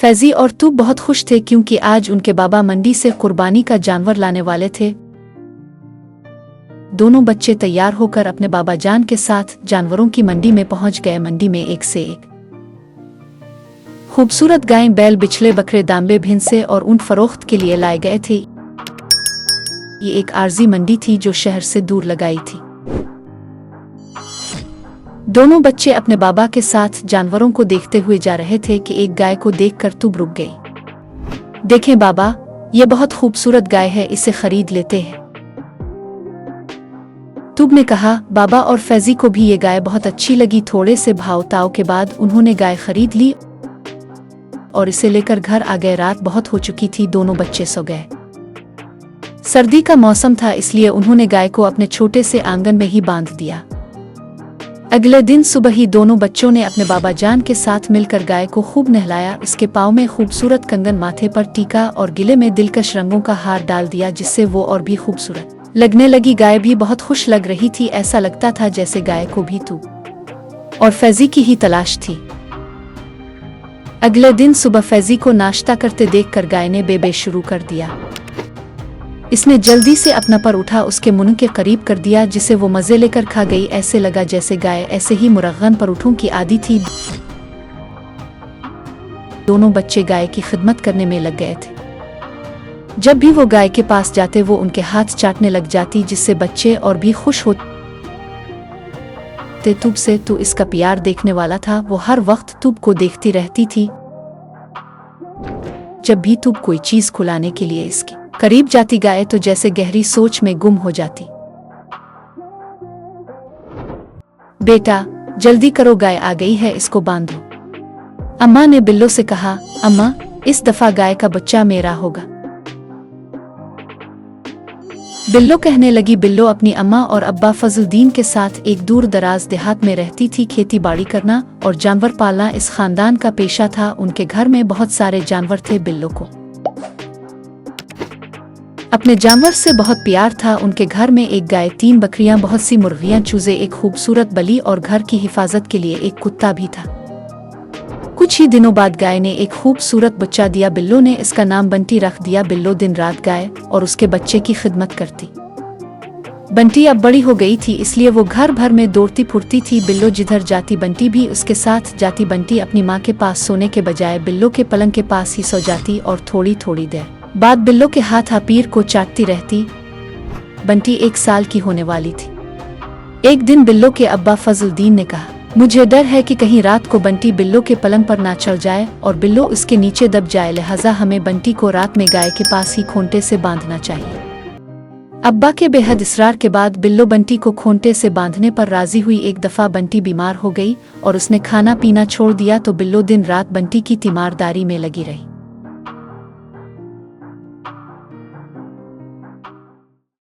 फैजी और तूब बहुत खुश थे क्योंकि आज उनके बाबा मंडी से कुर्बानी का जानवर लाने वाले थे। दोनों बच्चे तैयार होकर अपने बाबा जान के साथ जानवरों की मंडी में पहुंच गए। मंडी में एक से एक खूबसूरत गायें, बैल, बिचले, बकरे, दामबे, भैंसे और ऊंट फरोख्त के लिए लाए गए थे। ये एक आरजी मंडी थी जो शहर से दूर लगाई थी। दोनों बच्चे अपने बाबा के साथ जानवरों को देखते हुए जा रहे थे कि एक गाय को देखकर तूब रुक गई। देखें बाबा, ये बहुत खूबसूरत गाय है, इसे खरीद लेते हैं। तूब ने कहा। बाबा और फैजी को भी ये गाय बहुत अच्छी लगी। थोड़े से भाव ताव के बाद उन्होंने गाय खरीद ली और इसे लेकर घर आ गए। रात बहुत हो चुकी थी, दोनों बच्चे सो गए। सर्दी का मौसम था, इसलिए उन्होंने गाय को अपने छोटे से आंगन में ही बांध दिया। अगले दिन सुबह ही दोनों बच्चों ने अपने बाबा जान के साथ मिलकर गाय को खूब नहलाया। इसके पाँव में खूबसूरत कंगन, माथे पर टीका और गले में दिलकश रंगों का हार डाल दिया, जिससे वो और भी खूबसूरत लगने लगी। गाय भी बहुत खुश लग रही थी। ऐसा लगता था जैसे गाय को भी तूब और फैजी की ही तलाश थी। अगले दिन सुबह फैजी को नाश्ता करते देखकर गाय ने बेबे शुरू कर दिया। इसने जल्दी से अपना पर उठा, उसके मुंह के करीब कर दिया, जिसे वो मजे लेकर खा गई। ऐसे लगा जैसे गाय ऐसे ही मुरग़्ग़न परोठों की आदी थी। दोनों बच्चे गाय की खिदमत करने में लग गए थे। जब भी वो गाय के पास जाते वो उनके हाथ चाटने लग जाती, जिससे बच्चे और भी खुश होते। तूब से तो इसका प्यार देखने वाला था। वो हर वक्त तूब को देखती रहती थी। जब भी तूब कोई चीज खुलाने के लिए इसके करीब जाती, गाय तो जैसे गहरी सोच में गुम हो जाती। बेटा जल्दी करो, गाय आ गई है, इसको बांधो। अम्मा ने बिल्लो से कहा। अम्मा, इस दफा गाय का बच्चा मेरा होगा। बिल्लो कहने लगी। बिल्लो अपनी अम्मा और अब्बा फजलुद्दीन के साथ एक दूर दराज देहात में रहती थी। खेती बाड़ी करना और जानवर पालना इस खानदान का पेशा था। उनके घर में बहुत सारे जानवर थे। बिल्लो को अपने जानवर से बहुत प्यार था। उनके घर में एक गाय, 3 बकरियां, बहुत सी मुर्गियां, चूजे, एक खूबसूरत बली और घर की हिफाजत के लिए एक कुत्ता भी था। कुछ ही दिनों बाद गाय ने एक खूबसूरत बच्चा दिया। बिल्लो ने इसका नाम बंटी रख दिया। बिल्लो दिन रात गाय और उसके बच्चे की खिदमत करती। बंटी अब बड़ी हो गई थी, इसलिए वो घर भर में दौड़ती फुर्ती थी। बिल्लो जिधर जाती बंटी भी उसके साथ जाती। बंटी अपनी माँ के पास सोने के बजाय बिल्लो के पलंग के पास ही सो जाती और थोड़ी थोड़ी देर बाद बिल्लो के हाथ पीर को चाटती रहती। बंटी 1 साल की होने वाली थी। एक दिन बिल्लो के अब्बा फजलुद्दीन ने कहा, मुझे डर है कि कहीं रात को बंटी बिल्लो के पलंग पर ना चढ़ जाए और बिल्लो उसके नीचे दब जाए, लिहाजा हमें बंटी को रात में गाय के पास ही खोंटे से बांधना चाहिए। अब्बा के बेहद इसरार के बाद बिल्लो बंटी को खोंटे से बांधने पर राजी हुई। एक दफा बंटी बीमार हो गई और उसने खाना पीना छोड़ दिया, तो बिल्लो दिन रात बंटी की तीमारदारी में लगी रही।